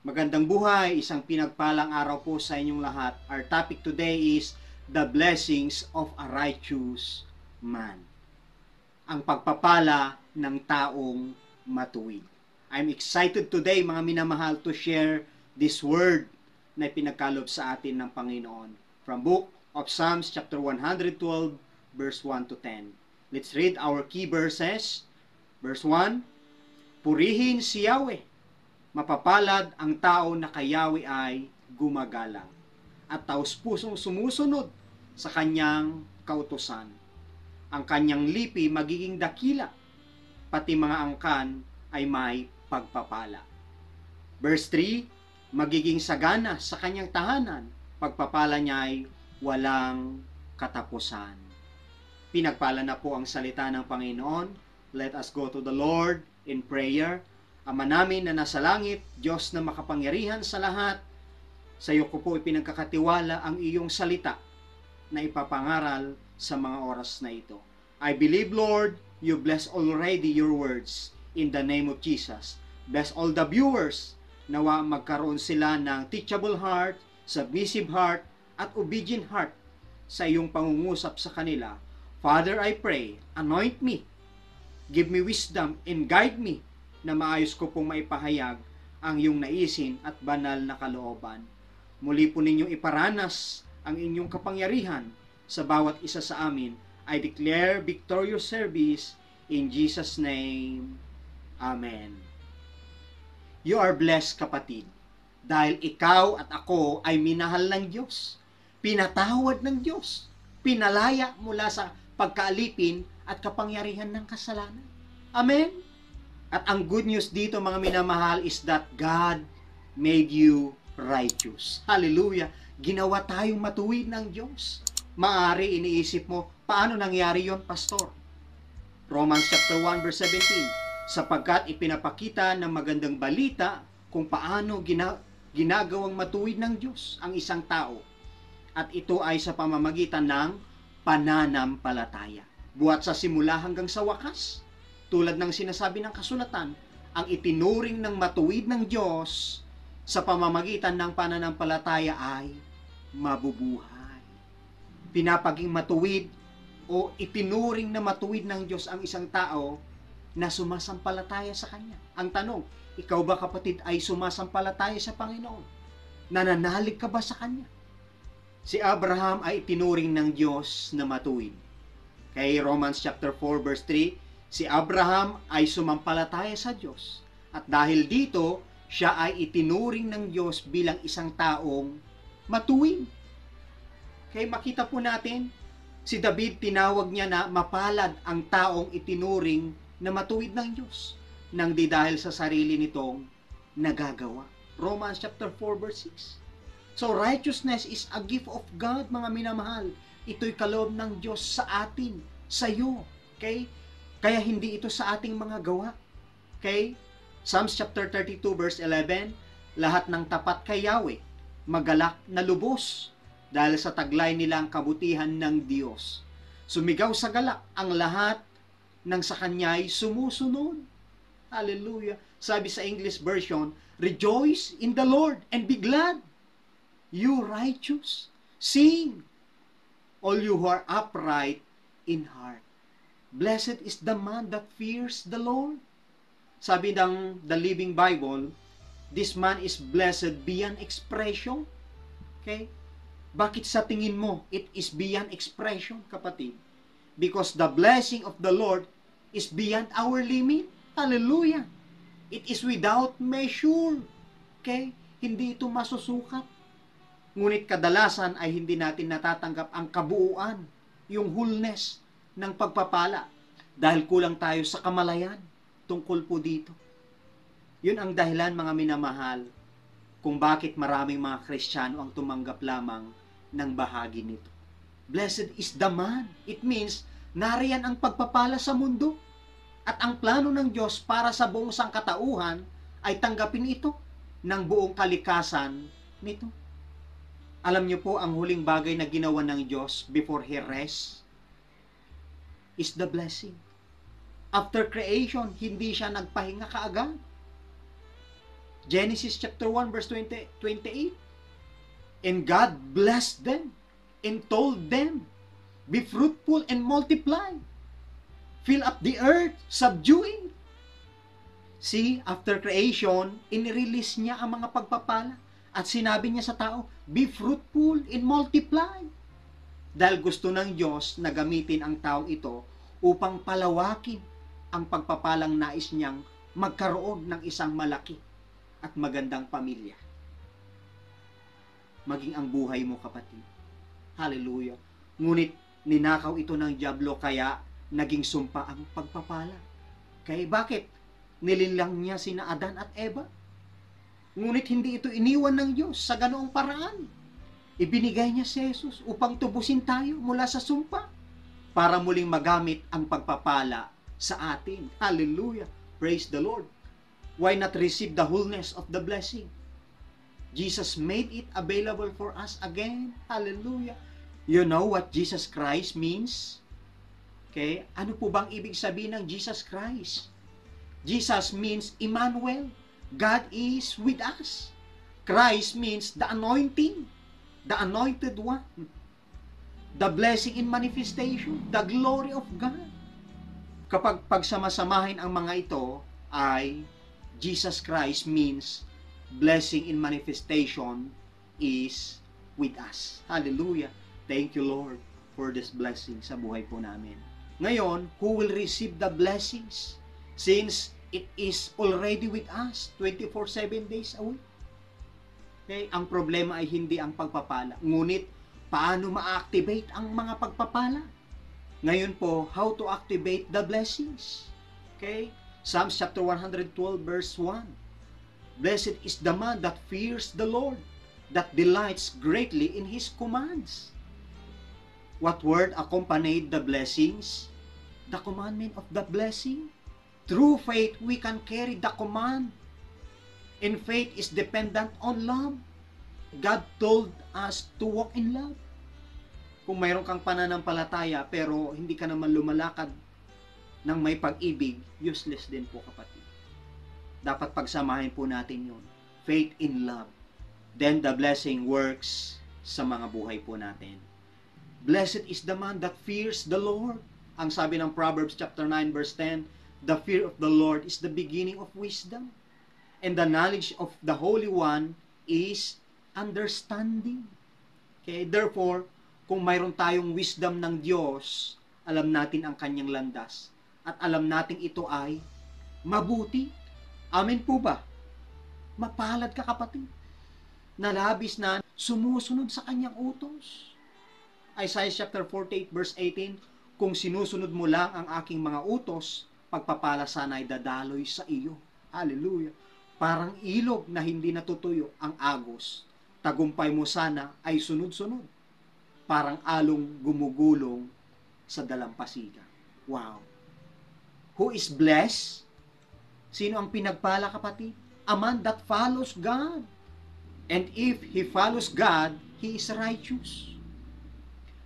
Magandang buhay, isang pinagpalang araw po sa inyong lahat. Our topic today is the blessings of a righteous man. Ang pagpapala ng taong matuwid. I'm excited today, mga minamahal, to share this word na pinagkalob sa atin ng Panginoon. From book of Psalms chapter 112 verse 1 to 10. Let's read our key verses. Verse 1, purihin si Yahweh. Mapapalad ang tao na kay Yahweh ay gumagalang at taos-pusong sumusunod sa kanyang kautusan. Ang kanyang lipi magiging dakila, pati mga angkan ay may pagpapala. Verse 3, magiging sagana sa kanyang tahanan, pagpapala niya ay walang katapusan. Pinagpala na po ang salita ng Panginoon. Let us go to the Lord in prayer. Ama namin na nasa langit, Diyos na makapangyarihan sa lahat, sa iyo ko po ipinagkakatiwala ang iyong salita na ipapangaral sa mga oras na ito. I believe, Lord, you bless already your words in the name of Jesus. Bless all the viewers, nawa magkaroon sila ng teachable heart, submissive heart, at obedient heart sa iyong pangungusap sa kanila. Father, I pray, anoint me, give me wisdom, and guide me na maayos ko pong maipahayag ang iyong naisin at banal na kalooban. Muli po ninyong iparanas ang inyong kapangyarihan sa bawat isa sa amin. I declare victorious service in Jesus' name. Amen. You are blessed, kapatid, dahil ikaw at ako ay minahal ng Diyos, pinatawad ng Diyos, pinalaya mula sa pagkaalipin at kapangyarihan ng kasalanan. Amen? At ang good news dito, mga minamahal, is that God made you righteous. Hallelujah! Ginawa tayong matuwid ng Diyos. Maari iniisip mo, paano nangyari yon, Pastor? Romans chapter 1 verse 17, sapagkat ipinapakita ng magandang balita kung paano ginagawang matuwid ng Diyos ang isang tao. At ito ay sa pamamagitan ng pananampalataya. Buhat sa simula hanggang sa wakas. Tulad ng sinasabi ng kasulatan, ang itinuring ng matuwid ng Diyos sa pamamagitan ng pananampalataya ay mabubuhay. Pinapaging matuwid o itinuring na matuwid ng Diyos ang isang tao na sumasampalataya sa Kanya. Ang tanong, ikaw ba, kapatid, ay sumasampalataya sa Panginoon? Nananalig ka ba sa Kanya? Si Abraham ay itinuring ng Diyos na matuwid. Kay Romans chapter 4 verse 3, si Abraham ay sumampalataya sa Diyos. At dahil dito, siya ay itinuring ng Diyos bilang isang taong matuwid. Kaya makita po natin, si David tinawag niya na mapalad ang taong itinuring na matuwid ng Diyos nang di dahil sa sarili nitong nagagawa. Romans chapter 4 verse 6. So righteousness is a gift of God, mga minamahal. Ito'y kaloob ng Diyos sa atin, sa iyo. Okay? Kaya hindi ito sa ating mga gawa. Okay? Psalms chapter 32 verse 11, lahat ng tapat kay Yahweh, magalak na lubos, dahil sa taglay nilang kabutihan ng Diyos. Sumigaw sa galak ang lahat ng sa Kanya'y sumusunod. Hallelujah. Sabi sa English version, rejoice in the Lord and be glad. You righteous, sing, all you who are upright in heart. Blessed is the man that fears the Lord. Sabi ng The Living Bible, this man is blessed beyond expression. Okay? Bakit sa tingin mo, it is beyond expression, kapatid? Because the blessing of the Lord is beyond our limit. Hallelujah! It is without measure. Okay? Hindi ito masusukat. Ngunit kadalasan ay hindi natin natatanggap ang kabuuan, yung wholeness ng pagpapala dahil kulang tayo sa kamalayan tungkol po dito. Yun ang dahilan, mga minamahal, kung bakit maraming mga Kristiyano ang tumanggap lamang ng bahagi nito. Blessed is the man. It means, nariyan ang pagpapala sa mundo. At ang plano ng Diyos para sa buong sangkatauhan ay tanggapin ito ng buong kalikasan nito. Alam niyo po, ang huling bagay na ginawa ng Diyos before He rests is the blessing. After creation, hindi siya nagpahinga kaagad. Genesis chapter 1 verse 28. And God blessed them and told them, be fruitful and multiply. Fill up the earth, subduing. See, after creation, inirelease niya ang mga pagpapala. At sinabi niya sa tao, be fruitful and multiply. Dahil gusto ng Diyos na gamitin ang taong ito upang palawakin ang pagpapalang nais niyang magkaroon ng isang malaki at magandang pamilya. Maging ang buhay mo, kapatid. Hallelujah. Ngunit ninakaw ito ng dyablo, kaya naging sumpa ang pagpapala. Kaya bakit? Nilinlang niya sina Adan at Eva. Ngunit hindi ito iniwan ng Diyos sa ganoong paraan. Ibinigay niya si Jesus upang tubusin tayo mula sa sumpa para muling magamit ang pagpapala sa atin. Hallelujah. Praise the Lord. Why not receive the wholeness of the blessing? Jesus made it available for us again. Hallelujah. You know what Jesus Christ means? Okay? Ano po bang ibig sabihin ng Jesus Christ? Jesus means Emmanuel. God is with us. Christ means the anointing, the anointed one, the blessing in manifestation, the glory of God. Kapag pagsamasamahin ang mga ito, ay Jesus Christ means blessing in manifestation is with us. Hallelujah. Thank you, Lord, for this blessing sa buhay po namin. Ngayon, who will receive the blessings? Since it is already with us 24/7 days a week. Okay? Ang problema ay hindi ang pagpapala. Ngunit, paano ma-activate ang mga pagpapala? Ngayon po, how to activate the blessings? Okay? Psalms chapter 112 verse 1. Blessed is the man that fears the Lord, that delights greatly in His commands. What word accompanied the blessings? The commandment of the blessing. Through faith, we can carry the command. And faith is dependent on love. God told us to walk in love. Kung mayroon kang pananampalataya pero hindi ka naman lumalakad ng may pag-ibig, useless din po, kapatid. Dapat pagsamahin po natin yun. Faith in love. Then the blessing works sa mga buhay po natin. Blessed is the man that fears the Lord. Ang sabi ng Proverbs chapter 9 verse 10, the fear of the Lord is the beginning of wisdom, and the knowledge of the Holy One is understanding. Okay, therefore, kung mayroon tayong wisdom ng Diyos, alam natin ang kanyang landas, at alam natin ito ay mabuti. Amen po ba? Mapalad ka, kapatid, na labis na sumusunod sa kanyang utos. Isaiah chapter 48 verse 18, kung sinusunod mo lang ang aking mga utos, pagpapala sana ay dadaloy sa iyo. Hallelujah. Parang ilog na hindi natutuyo ang agos. Tagumpay mo sana ay sunod-sunod. Parang along gumugulong sa dalampasigan. Wow. Who is blessed? Sino ang pinagpala, kapatid? A man that follows God. And if he follows God, he is righteous.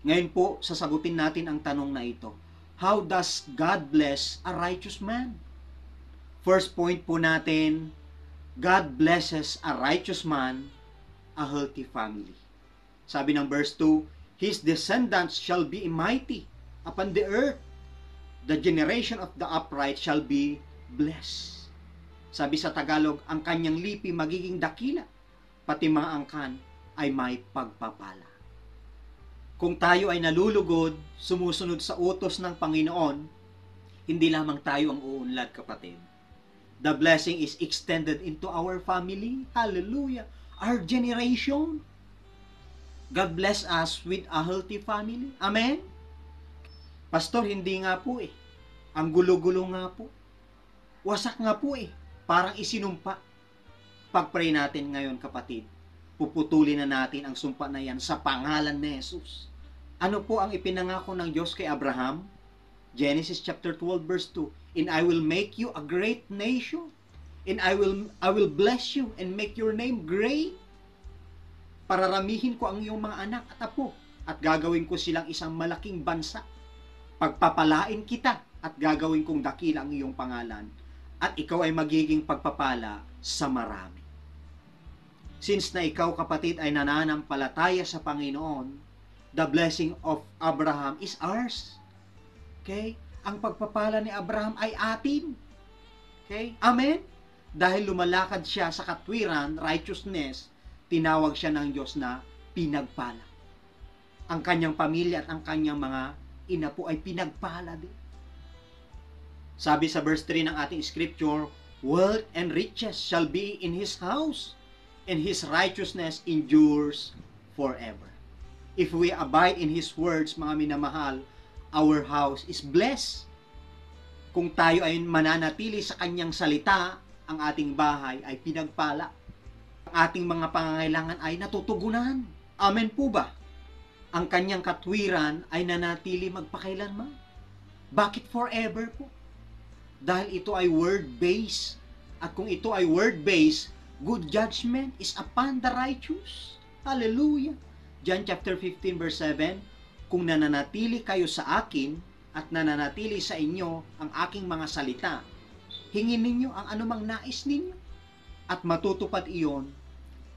Ngayon po, sasagutin natin ang tanong na ito. How does God bless a righteous man? First point po natin, God blesses a righteous man, a healthy family. Sabi ng verse 2, his descendants shall be mighty upon the earth. The generation of the upright shall be blessed. Sabi sa Tagalog, ang kanyang lipi magiging dakila, pati mga angkan ay may pagpapala. Kung tayo ay nalulugod, sumusunod sa utos ng Panginoon, hindi lamang tayo ang uunlad, kapatid. The blessing is extended into our family. Hallelujah. Our generation. God bless us with a healthy family. Amen? Pastor, hindi nga po eh. Ang gulo-gulo nga po. Wasak nga po eh. Parang isinumpa. Pag-pray natin ngayon, kapatid, puputulin na natin ang sumpa na yan sa pangalan ni Jesus. Ano po ang ipinangako ng Diyos kay Abraham? Genesis chapter 12 verse 2, and I will make you a great nation, and I will bless you and make your name great. Pararamihin ko ang iyong mga anak at apo, at gagawin ko silang isang malaking bansa. Pagpapalain kita, at gagawin kong dakila ang iyong pangalan, at ikaw ay magiging pagpapala sa marami. Since na ikaw, kapatid, ay nananampalataya sa Panginoon, the blessing of Abraham is ours. Okay? Ang pagpapala ni Abraham ay atin. Okay? Amen? Dahil lumalakad siya sa katwiran, righteousness, tinawag siya ng Diyos na pinagpala. Ang kanyang pamilya at ang kanyang mga ina po ay pinagpala din. Sabi sa verse 3 ng ating scripture, wealth and riches shall be in his house, and his righteousness endures forever. If we abide in his words, mga minamahal, our house is blessed. Kung tayo ay mananatili sa kanyang salita, ang ating bahay ay pinagpala. Ang ating mga pangangailangan ay natutugunan. Amen po ba? Ang kanyang katwiran ay nanatili magpakailanman. Bakit forever po? Dahil ito ay word-based. At kung ito ay word-based, good judgment is upon the righteous. Hallelujah. John chapter 15 verse 7, kung nananatili kayo sa akin at nananatili sa inyo ang aking mga salita, hingin ninyo ang anumang nais ninyo at matutupad iyon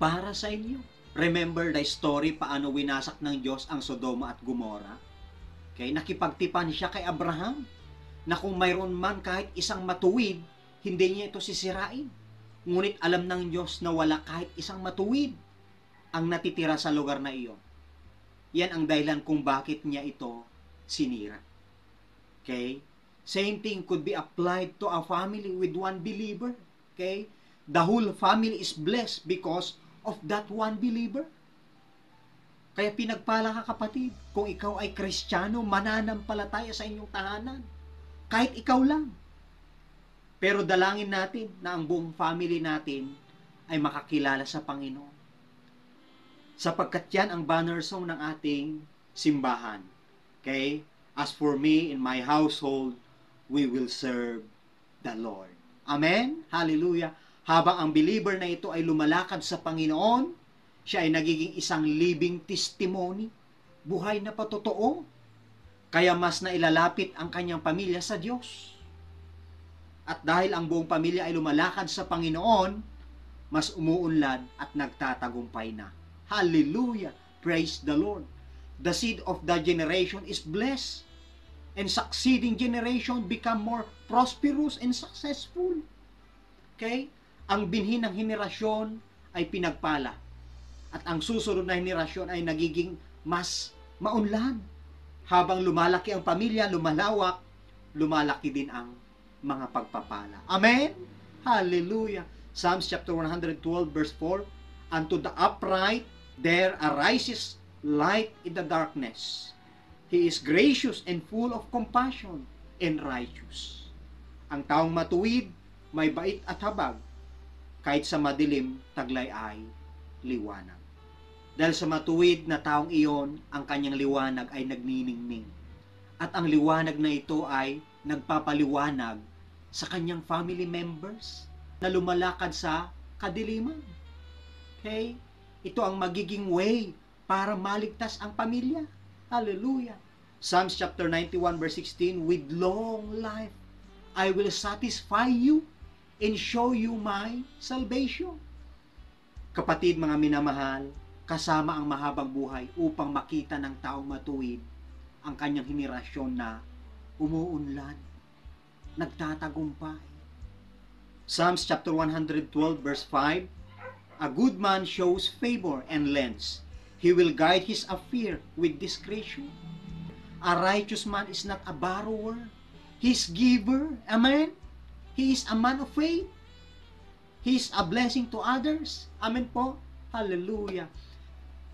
para sa inyo. Remember the story paano winasak ng Diyos ang Sodoma at Gomora? Okay, nakipagtipan siya kay Abraham na kung mayroon man kahit isang matuwid, hindi niya ito sisirain. Ngunit alam ng Diyos na wala kahit isang matuwid ang natitira sa lugar na iyon. Yan ang dahilan kung bakit niya ito sinira. Okay? Same thing could be applied to a family with one believer. Okay? The whole family is blessed because of that one believer. Kaya pinagpala ka, kapatid, kung ikaw ay Kristiyano, mananampalataya sa inyong tahanan. Kahit ikaw lang. Pero dalangin natin na ang buong family natin ay makakilala sa Panginoon. Sapagkat yan ang banner song ng ating simbahan. Okay? As for me and my household, we will serve the Lord. Amen? Hallelujah. Habang ang believer na ito ay lumalakad sa Panginoon, siya ay nagiging isang living testimony. Buhay na patotoo. Kaya mas nailalapit ang kanyang pamilya sa Diyos. At dahil ang buong pamilya ay lumalakad sa Panginoon, mas umuunlad at nagtatagumpay na. Hallelujah! Praise the Lord! The seed of the generation is blessed, and succeeding generation become more prosperous and successful. Okay? Ang binhi ng henerasyon ay pinagpala. At ang susunod na henerasyon ay nagiging mas maunlad. Habang lumalaki ang pamilya, lumalawak, lumalaki din ang mga pagpapala. Amen? Hallelujah! Psalms chapter 112 verse 4, unto the upright there arises light in the darkness. He is gracious and full of compassion and righteous. Ang taong matuwid, may bait at habag, kahit sa madilim, taglay ay liwanag. Dahil sa matuwid na taong iyon, ang kanyang liwanag ay nagniningning. At ang liwanag na ito ay nagpapaliwanag sa kanyang family members na lumalakad sa kadiliman. Okay? Ito ang magiging way para maligtas ang pamilya. Hallelujah! Psalms chapter 91 verse 16, with long life I will satisfy you and show you my salvation. Kapatid, mga minamahal, kasama ang mahabang buhay upang makita ng taong matuwid ang kanyang henerasyon na umuunlad, nagtatagumpay. Psalms chapter 112 verse 5, a good man shows favor and lends. He will guide his affair with discretion. A righteous man is not a borrower. He is giver. Amen? He is a man of faith. He is a blessing to others. Amen po? Hallelujah.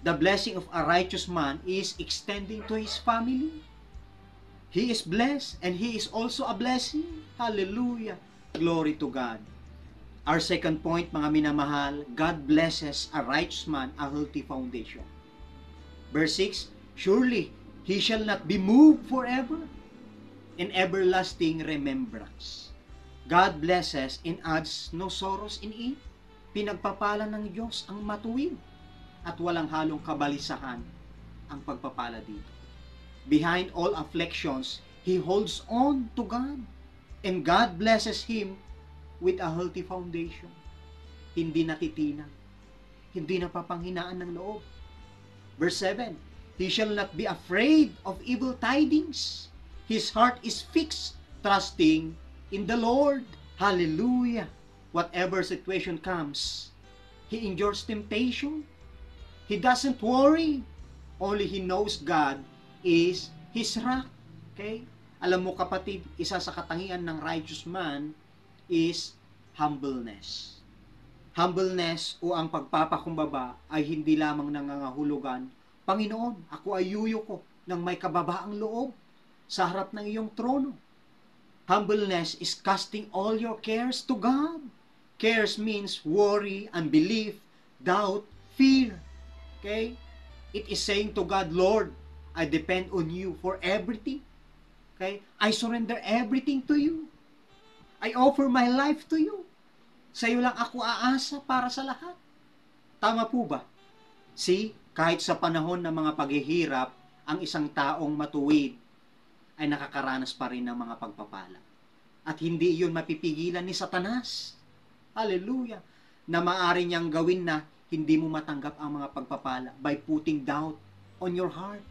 The blessing of a righteous man is extending to his family. He is blessed and he is also a blessing. Hallelujah. Glory to God. Our second point, mga minamahal, God blesses a righteous man a healthy foundation. Verse 6, surely he shall not be moved forever in everlasting remembrance. God blesses and adds no sorrows in it. Pinagpapala ng Diyos ang matuwid at walang halong kabalisahan ang pagpapala dito. Behind all afflictions, he holds on to God, and God blesses him with a healthy foundation. Hindi natitinag, hindi napapanghinaan ng loob. Verse 7, he shall not be afraid of evil tidings. His heart is fixed, trusting in the Lord. Hallelujah! Whatever situation comes, he endures temptation. He doesn't worry. Only he knows God is his rock. Okay? Alam mo kapatid, isa sa katangian ng righteous man is humbleness. Humbleness o ang pagpapakumbaba ay hindi lamang nangangahulugan, Panginoon, ako ay yuyo ko ng may kababaang loob sa harap ng iyong trono. Humbleness is casting all your cares to God. Cares means worry, unbelief, doubt, fear. Okay? It is saying to God, Lord, I depend on you for everything. Okay? I surrender everything to you. I offer my life to you. Sa iyo lang ako aasa para sa lahat. Tama po ba? See, kahit sa panahon ng mga paghihirap, ang isang taong matuwid ay nakakaranas pa rin ng mga pagpapala. At hindi iyon mapipigilan ni Satanas. Hallelujah! Na maaari niyang gawin na hindi mo matanggap ang mga pagpapala by putting doubt on your heart.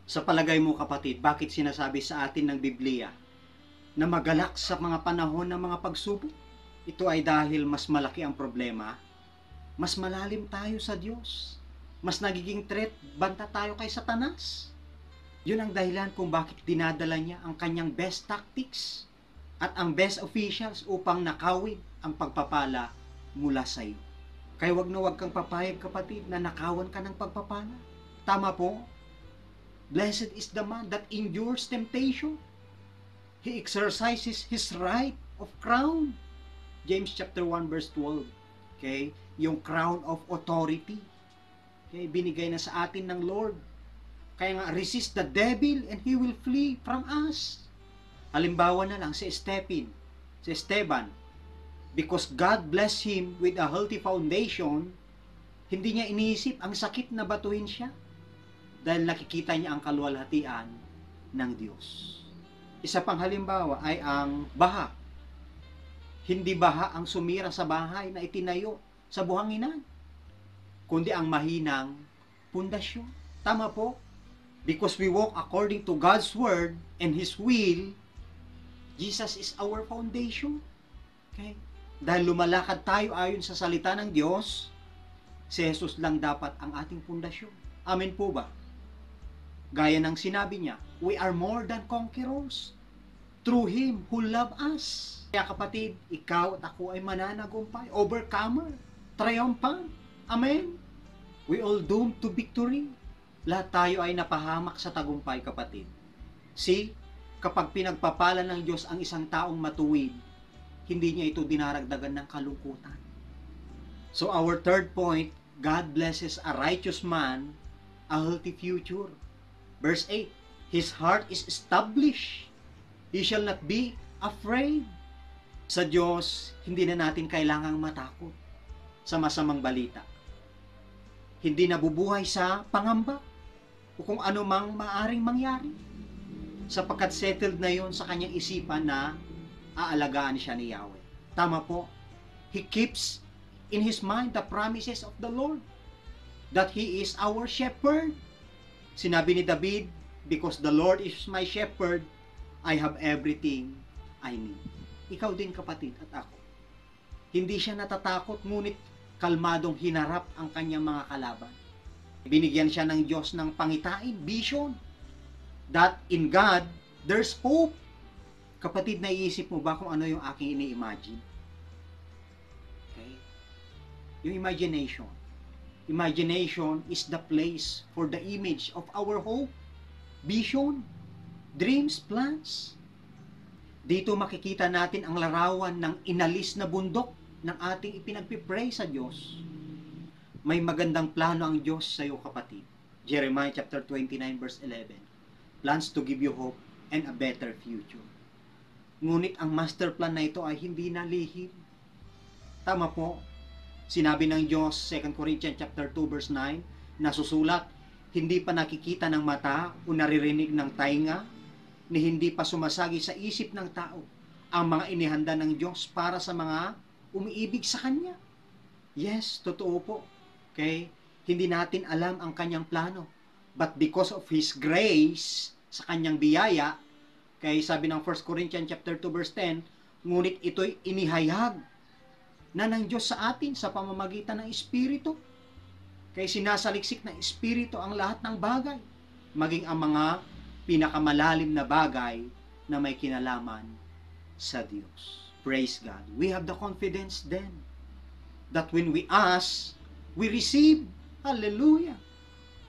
Sa palagay mo kapatid, bakit sinasabi sa atin ng Biblia na magalak sa mga panahon ng mga pagsubok? Ito ay dahil mas malaki ang problema, mas malalim tayo sa Diyos, mas nagiging threat, banta tayo kay Satanas. Yun ang dahilan kung bakit dinadala niya ang kanyang best tactics at ang best officials upang nakawin ang pagpapala mula sa iyo. Kaya wag na wag kang papayag kapatid na nakawan ka ng pagpapala. Tama po? Blessed is the man that endures temptation. He exercises his right of crown. James chapter 1 verse 12. Okay? Yung crown of authority. Okay? Binigay na sa atin ng Lord. Kaya nga, resist the devil and he will flee from us. Halimbawa na lang si Esteban. Because God blessed him with a healthy foundation, hindi niya iniisip ang sakit na batuhin siya dahil nakikita niya ang kaluwalhatian ng Diyos. Isa pang halimbawa ay ang baha. Hindi baha ang sumira sa bahay na itinayo sa buhanginan, kundi ang mahinang pundasyon. Tama po? Because we walk according to God's word and His will, Jesus is our foundation. Okay? Dahil lumalakad tayo ayon sa salita ng Diyos, si Jesus lang dapat ang ating pundasyon. Amen po ba? Gaya ng sinabi niya, we are more than conquerors through Him who loved us. Kaya kapatid, ikaw at ako ay mananagumpay, overcomer, triumphant. Amen? We all doomed to victory. Lahat tayo ay napahamak sa tagumpay, kapatid. See, kapag pinagpapala ng Diyos ang isang taong matuwid, hindi niya ito dinaragdagan ng kalungkutan. So our third point, God blesses a righteous man a healthy future. Verse 8, his heart is established. He shall not be afraid. Sa Diyos, hindi na natin kailangang matakot sa masamang balita. Hindi nabubuhay sa pangamba o kung ano mang maaring mangyari. Sapagkat settled na yon sa kanyang isipan na aalagaan siya ni Yahweh. Tama po. He keeps in his mind the promises of the Lord, that He is our shepherd. Sinabi ni David, because the Lord is my shepherd, I have everything I need. Ikaw din kapatid at ako. Hindi siya natatakot, ngunit kalmadong hinarap ang kanyang mga kalaban. Binigyan siya ng Diyos ng pangitain, vision, that in God, there's hope. Kapatid, naiisip mo ba kung ano yung aking ini-imagine? Okay? Yung imagination. Imagination is the place for the image of our hope, vision, dreams, plans. Dito makikita natin ang larawan ng inalis na bundok ng ating ipinagpipray sa Diyos. May magandang plano ang Diyos sa iyo, kapatid. Jeremiah chapter 29 verse 11. Plans to give you hope and a better future. Ngunit ang master plan na ito ay hindi na lihim. Tama po. Sinabi ng Diyos, 2 Corinthians chapter 2 verse 9, nasusulat, hindi pa nakikita ng mata o naririnig ng tainga, ni hindi pa sumasagi sa isip ng tao ang mga inihanda ng Diyos para sa mga umiibig sa Kanya. Yes, totoo po. Okay? Hindi natin alam ang kanyang plano. But because of His grace, sa kanyang biyaya, kaya sabi ng 1 Corinthians chapter 2 verse 10, ngunit ito'y inihayag na ng Diyos sa atin sa pamamagitan ng Espiritu. Kaya sinasaliksik ng Espiritu ang lahat ng bagay, maging ang mga pinakamalalim na bagay na may kinalaman sa Diyos. Praise God. We have the confidence then that when we ask, we receive. Hallelujah.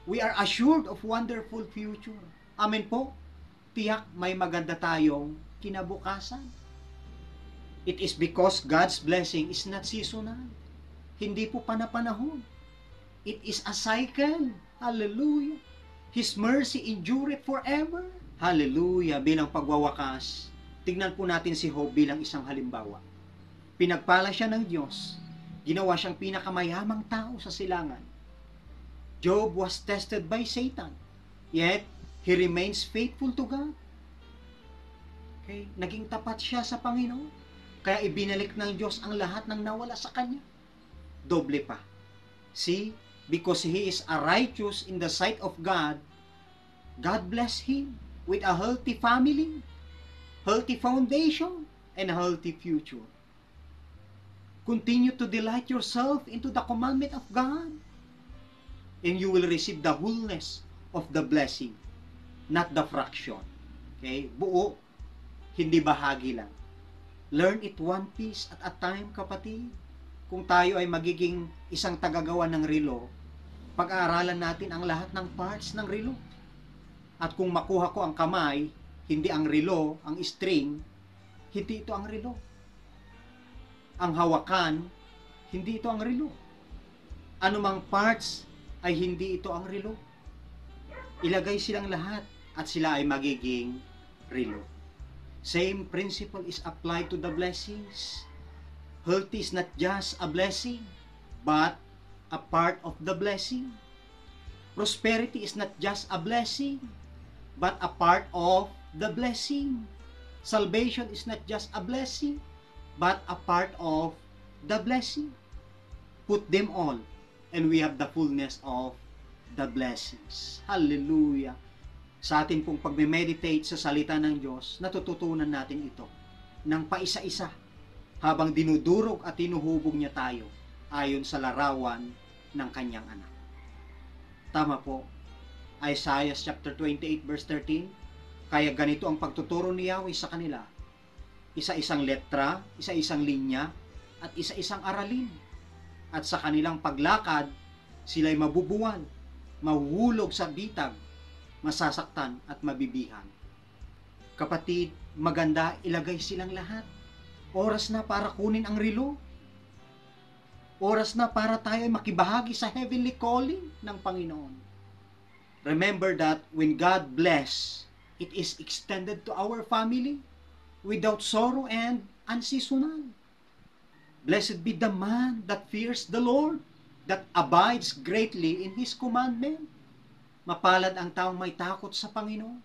We are assured of wonderful future. Amen po. Tiyak may maganda tayong kinabukasan. It is because God's blessing is not seasonal. Hindi po panapanahon. It is a cycle. Hallelujah. His mercy endureth forever. Hallelujah. Bilang pagwawakas, tignan po natin si Job bilang isang halimbawa. Pinagpala siya ng Diyos. Ginawa siyang pinakamayamang tao sa silangan. Job was tested by Satan. Yet, he remains faithful to God. Okay? Naging tapat siya sa Panginoon. Kaya ibinalik ng Diyos ang lahat ng nawala sa kanya. Doble pa. See? Because he is a righteous in the sight of God, God bless him with a healthy family, healthy foundation, and a healthy future. Continue to delight yourself into the commandment of God, and you will receive the wholeness of the blessing, not the fraction. Okay? Buo, hindi bahagi lang. Learn it one piece at a time, kapatid. Kung tayo ay magiging isang tagagawa ng relo, pag-aaralan natin ang lahat ng parts ng relo. At kung makuha ko ang kamay, hindi ang relo, ang string, hindi ito ang relo. Ang hawakan, hindi ito ang relo. Anumang parts, ay hindi ito ang relo. Ilagay silang lahat at sila ay magiging relo. Same principle is applied to the blessings. Health is not just a blessing, but a part of the blessing. Prosperity is not just a blessing, but a part of the blessing. Salvation is not just a blessing, but a part of the blessing. Put them all, and we have the fullness of the blessings. Hallelujah. Sa atin pong pagme-meditate sa salita ng Diyos, natututunan natin ito ng paisa-isa habang dinudurog at tinuhubog niya tayo ayon sa larawan ng kanyang anak. Tama po. Isaiah chapter 28 verse 13, kaya ganito ang pagtuturo ni Yahweh sa kanila. Isa-isang letra, isa-isang linya, at isa-isang aralin. At sa kanilang paglakad, sila'y mabubuwal, mahuhulog sa bitag, masasaktan at mabibihan. Kapatid, maganda ilagay silang lahat. Oras na para kunin ang relo. Oras na para tayo ay makibahagi sa heavenly calling ng Panginoon. Remember that when God bless, it is extended to our family without sorrow and unseasonal. Blessed be the man that fears the Lord, that abides greatly in His commandment. Mapalad ang taong may takot sa Panginoon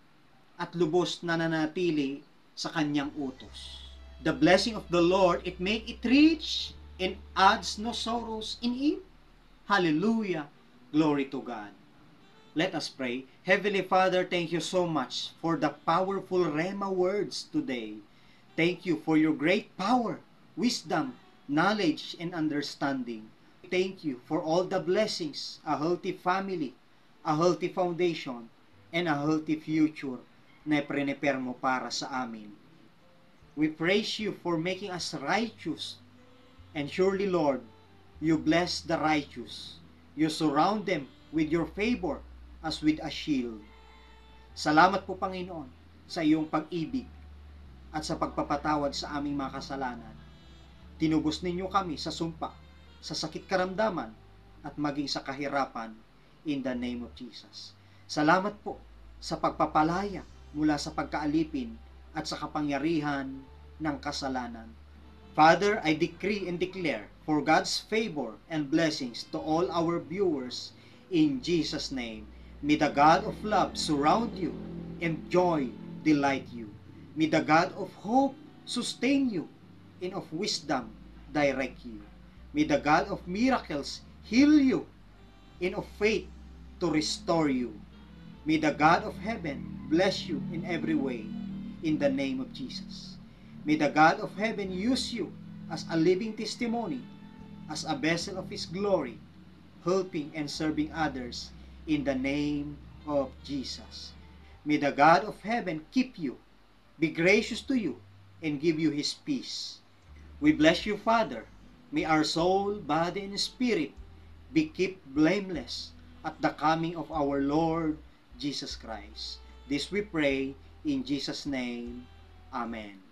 at lubos na nanatili sa kanyang utos. The blessing of the Lord, it make it rich and adds no sorrows in it. Hallelujah. Glory to God. Let us pray. Heavenly Father, thank you so much for the powerful Rhema words today. Thank you for your great power, wisdom, knowledge, and understanding. Thank you for all the blessings, a healthy family, a healthy foundation, and a healthy future na prepare mo para sa amin. We praise you for making us righteous. And surely, Lord, you bless the righteous. You surround them with your favor as with a shield. Salamat po, Panginoon, sa iyong pag-ibig at sa pagpapatawad sa aming mga kasalanan. Tinubos ninyo kami sa sumpa, sa sakit karamdaman, at maging sa kahirapan in the name of Jesus. Salamat po sa pagpapalaya mula sa pagkaalipin at sa kapangyarihan ng kasalanan. Father, I decree and declare for God's favor and blessings to all our viewers in Jesus' name. May the God of love surround you and joy delight you. May the God of hope sustain you and of wisdom direct you. May the God of miracles heal you and of faith to restore you. May the God of heaven bless you in every way in the name of Jesus. May the God of heaven use you as a living testimony, as a vessel of His glory, helping and serving others in the name of Jesus. May the God of heaven keep you, be gracious to you, and give you His peace. We bless you, Father. May our soul, body, and spirit be kept blameless at the coming of our Lord Jesus Christ. This we pray in Jesus' name. Amen.